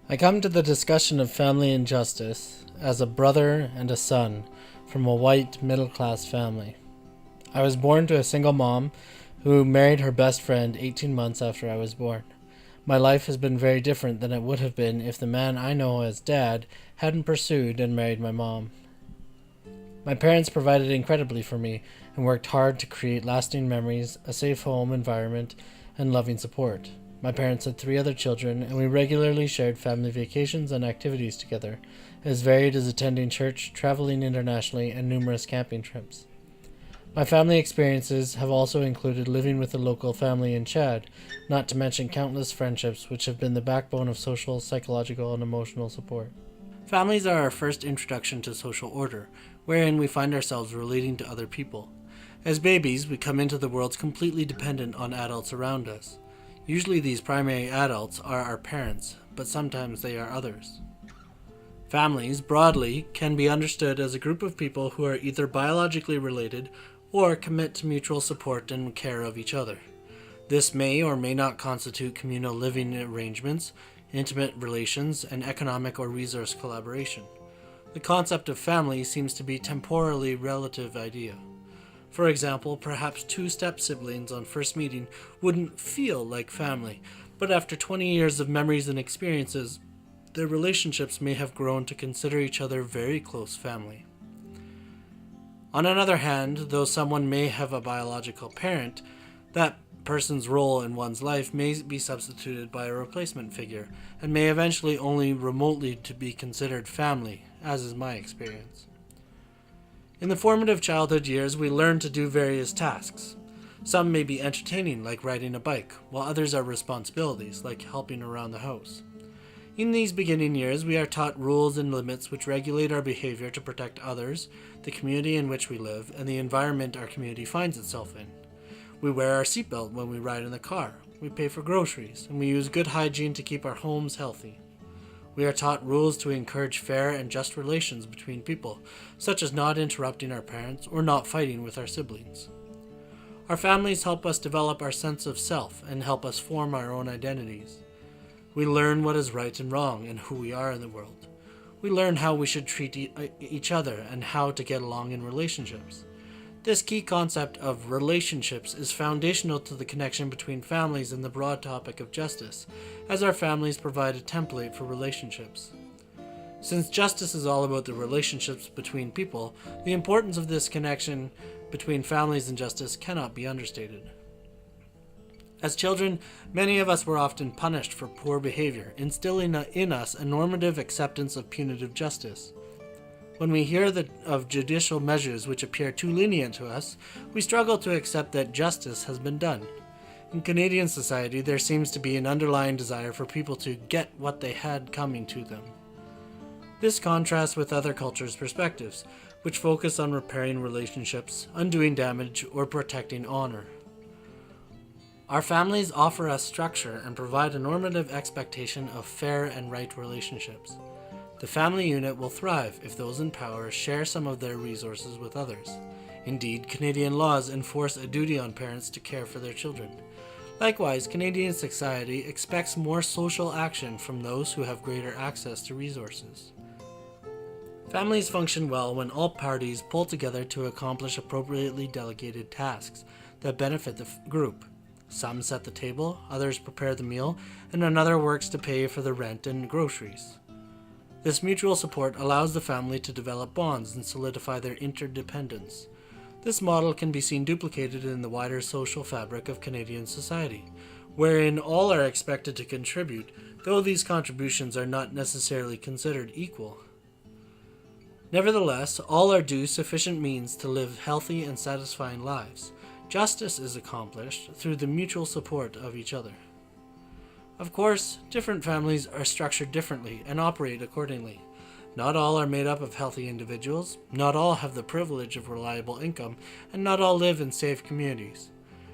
I come to the discussion of family injustice as a brother and a son from a white middle-class family. I was born to a single mom who married her best friend 18 months after I was born. My life has been very different than it would have been if the man I know as Dad hadn't pursued and married my mom. My parents provided incredibly for me and worked hard to create lasting memories, a safe home environment, and loving support. My parents had 3 other children, and we regularly shared family vacations and activities together, as varied as attending church, traveling internationally, and numerous camping trips. My family experiences have also included living with a local family in Chad, not to mention countless friendships which have been the backbone of social, psychological, and emotional support. Families are our first introduction to social order, wherein we find ourselves relating to other people. As babies, we come into the world completely dependent on adults around us. Usually these primary adults are our parents, but sometimes they are others. Families, broadly, can be understood as a group of people who are either biologically related or commit to mutual support and care of each other. This may or may not constitute communal living arrangements, intimate relations, and economic or resource collaboration. The concept of family seems to be a temporally relative idea. For example, perhaps 2 step-siblings on first meeting wouldn't feel like family, but after 20 years of memories and experiences, their relationships may have grown to consider each other very close family. On another hand, though someone may have a biological parent, that person's role in one's life may be substituted by a replacement figure, and may eventually only remotely to be considered family, as is my experience. In the formative childhood years, we learn to do various tasks. Some may be entertaining, like riding a bike, while others are responsibilities, like helping around the house. In these beginning years, we are taught rules and limits which regulate our behavior to protect others, the community in which we live, and the environment our community finds itself in. We wear our seatbelt when we ride in the car, we pay for groceries, and we use good hygiene to keep our homes healthy. We are taught rules to encourage fair and just relations between people, such as not interrupting our parents or not fighting with our siblings. Our families help us develop our sense of self and help us form our own identities. We learn what is right and wrong and who we are in the world. We learn how we should treat each other and how to get along in relationships. This key concept of relationships is foundational to the connection between families and the broad topic of justice, as our families provide a template for relationships. Since justice is all about the relationships between people, the importance of this connection between families and justice cannot be understated. As children, many of us were often punished for poor behavior, instilling in us a normative acceptance of punitive justice. When we hear of judicial measures which appear too lenient to us, we struggle to accept that justice has been done. In Canadian society, there seems to be an underlying desire for people to get what they had coming to them. This contrasts with other cultures' perspectives, which focus on repairing relationships, undoing damage, or protecting honor. Our families offer us structure and provide a normative expectation of fair and right relationships. The family unit will thrive if those in power share some of their resources with others. Indeed, Canadian laws enforce a duty on parents to care for their children. Likewise, Canadian society expects more social action from those who have greater access to resources. Families function well when all parties pull together to accomplish appropriately delegated tasks that benefit the group. Some set the table, others prepare the meal, and another works to pay for the rent and groceries. This mutual support allows the family to develop bonds and solidify their interdependence. This model can be seen duplicated in the wider social fabric of Canadian society, wherein all are expected to contribute, though these contributions are not necessarily considered equal. Nevertheless, all are due sufficient means to live healthy and satisfying lives. Justice is accomplished through the mutual support of each other. Of course, different families are structured differently and operate accordingly. Not all are made up of healthy individuals, not all have the privilege of reliable income, and not all live in safe communities.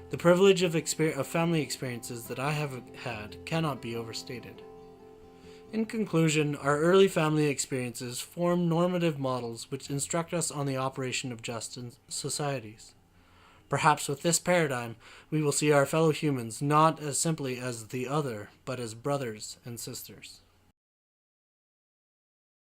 The privilege of family experiences that I have had cannot be overstated. In conclusion, our early family experiences form normative models which instruct us on the operation of just societies. Perhaps with this paradigm, we will see our fellow humans not as simply as the other, but as brothers and sisters.